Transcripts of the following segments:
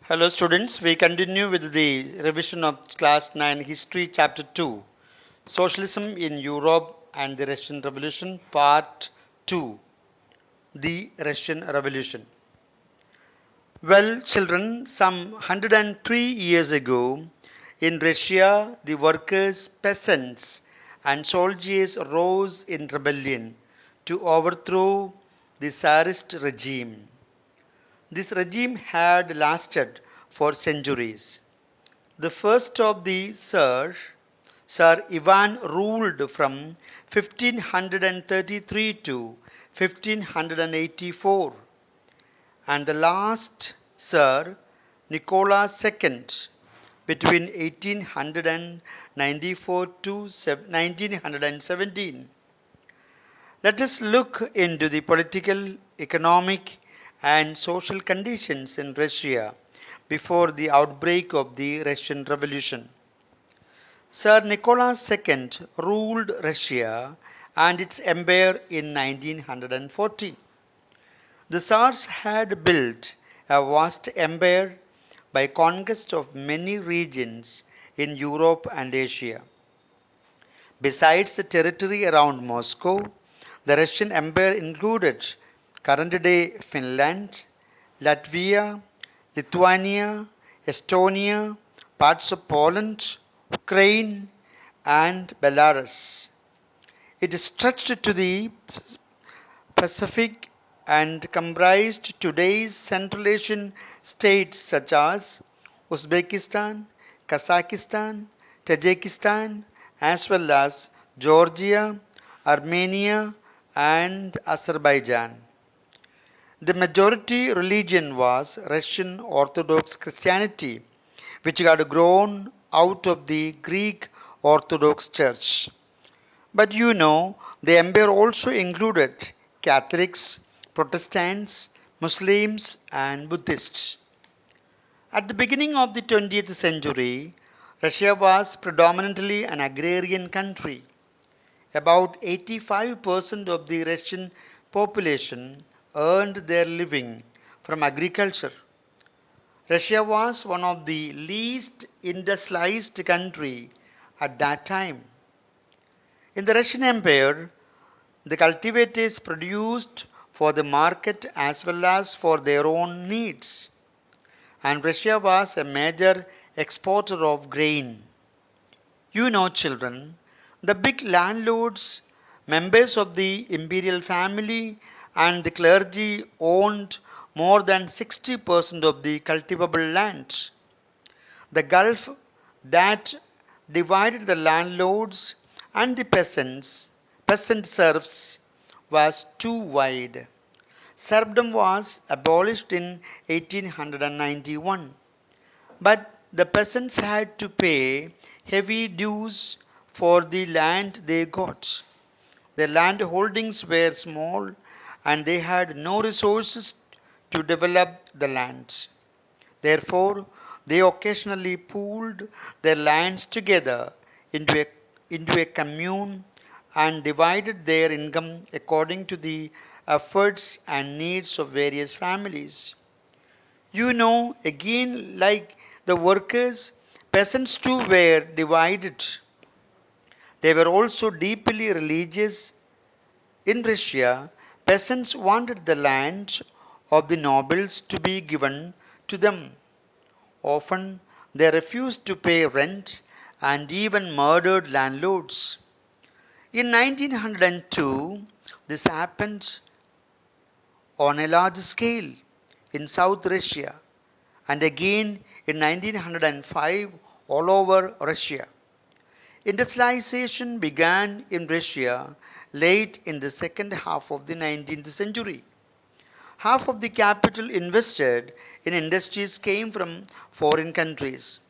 Hello students, we continue with the revision of class 9 history chapter 2 Socialism in Europe and the Russian Revolution part 2 the Russian Revolution. Well children, some 103 years ago in Russia the workers, peasants and soldiers rose in rebellion to overthrow the Tsarist regime. This regime had lasted for centuries. The first of the Sir Ivan ruled from 1533 to 1584, and the last Sir Nicholas II between 1894 to 1917. Let us look into the political, economic, and social conditions in Russia before the outbreak of the Russian Revolution. Sir Nicholas II ruled Russia and its empire in 1914. The Tsars had built a vast empire by conquest of many regions in Europe and Asia. Besides the territory around Moscow, the Russian Empire included current-day Finland, Latvia, Lithuania, Estonia, parts of Poland, Ukraine, and Belarus. It stretched to the Pacific and comprised today's Central Asian states such as Uzbekistan, Kazakhstan, Tajikistan, as well as Georgia, Armenia, and Azerbaijan. The majority religion was Russian Orthodox Christianity, which had grown out of the Greek Orthodox Church. But the empire also included Catholics, Protestants, Muslims, and Buddhists. At the beginning of the 20th century, Russia was predominantly an agrarian country. About 85% of the Russian population earned their living from agriculture. Russia was one of the least industrialized country at that time. In the Russian Empire, the cultivators produced for the market as well as for their own needs, and Russia was a major exporter of grain. Children, the big landlords, members of the imperial family, and the clergy owned more than 60% of the cultivable land. The gulf that divided the landlords and the peasant serfs, was too wide. Serfdom was abolished in 1891, but the peasants had to pay heavy dues for the land they got. Their land holdings were small and they had no resources to develop the land. Therefore, they occasionally pooled their lands together into a, into a commune and divided their income according to the efforts and needs of various families. Again, like the workers, peasants too were divided. They were also deeply religious. In Russia, peasants wanted the land of the nobles to be given to them. Often they refused to pay rent and even murdered landlords. In 1902, this happened on a large scale in South Russia and again in 1905 all over Russia. Industrialization began in Russia late in the second half of the 19th century. Half of the capital invested in industries came from foreign countries.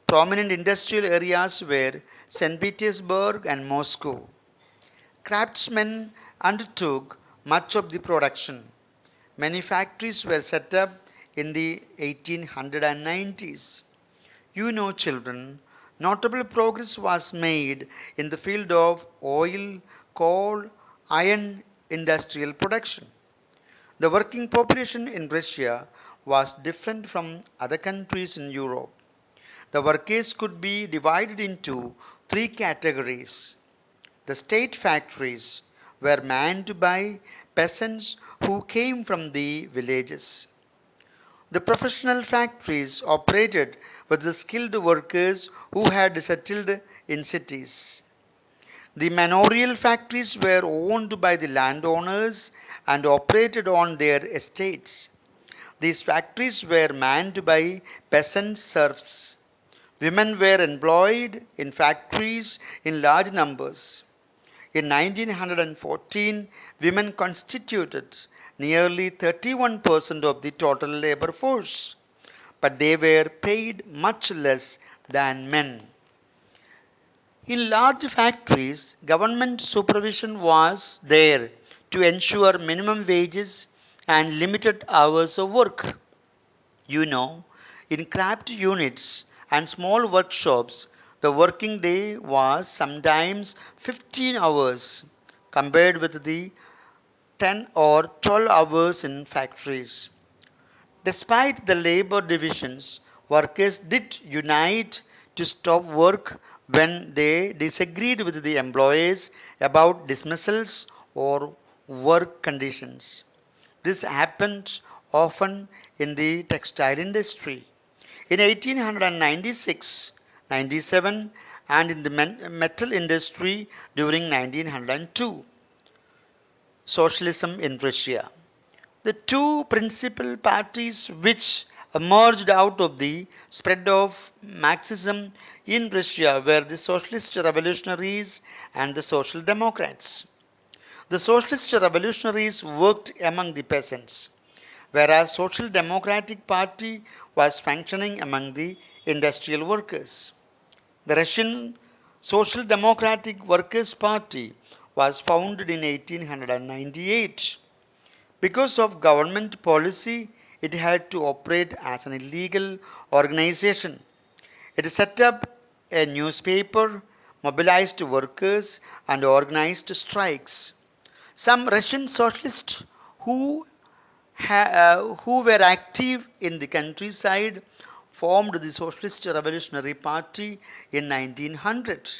Prominent industrial areas were St. Petersburg and Moscow. Craftsmen undertook much of the production. Many factories were set up in the 1890s. Children, notable progress was made in the field of oil, coal, iron industrial production. The working population in Russia was different from other countries in Europe. The workers could be divided into three categories. The state factories were manned by peasants who came from the villages. The professional factories operated with the skilled workers who had settled in cities. The manorial factories were owned by the landowners and operated on their estates. These factories were manned by peasant serfs. Women were employed in factories in large numbers. In 1914, women constituted nearly 31% of the total labor force, but they were paid much less than men. In large factories, government supervision was there to ensure minimum wages and limited hours of work. You know, in craft units and small workshops, the working day was sometimes 15 hours compared with the 10 or 12 hours in factories. Despite the labor divisions, workers did unite to stop work when they disagreed with the employers about dismissals or work conditions. This happened often in the textile industry. In 1896, 97, and in the metal industry during 1902. Socialism in Russia. The two principal parties which emerged out of the spread of Marxism in Russia were the Socialist Revolutionaries and the Social Democrats. The Socialist Revolutionaries worked among the peasants, whereas Social Democratic Party was functioning among the industrial workers. The Russian Social Democratic Workers' Party was founded in 1898. Because of government policy, it had to operate as an illegal organization. It set up a newspaper, mobilized workers, and organized strikes. Some Russian socialists who, who were active in the countryside formed the Socialist Revolutionary Party in 1900.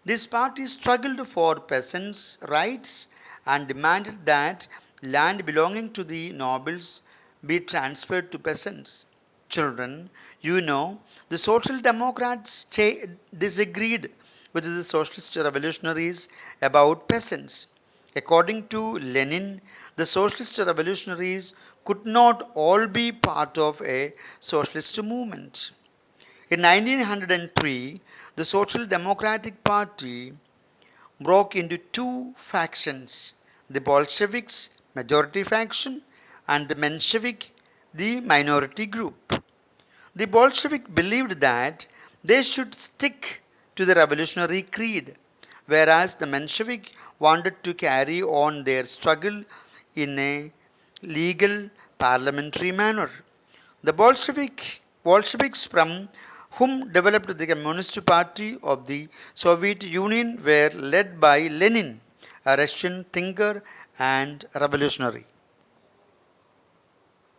This party struggled for peasants' rights and demanded that land belonging to the nobles be transferred to peasants. Children, you know, the Social Democrats disagreed with the Socialist Revolutionaries about peasants. According to Lenin, the Socialist Revolutionaries could not all be part of a socialist movement. In 1903, the Social Democratic Party broke into two factions, the Bolsheviks, majority faction, and the Menshevik, the minority group. The Bolshevik believed that they should stick to the revolutionary creed, whereas the Menshevik wanted to carry on their struggle in a legal parliamentary manner. The Bolsheviks from whom developed the Communist Party of the Soviet Union were led by Lenin, a Russian thinker and revolutionary.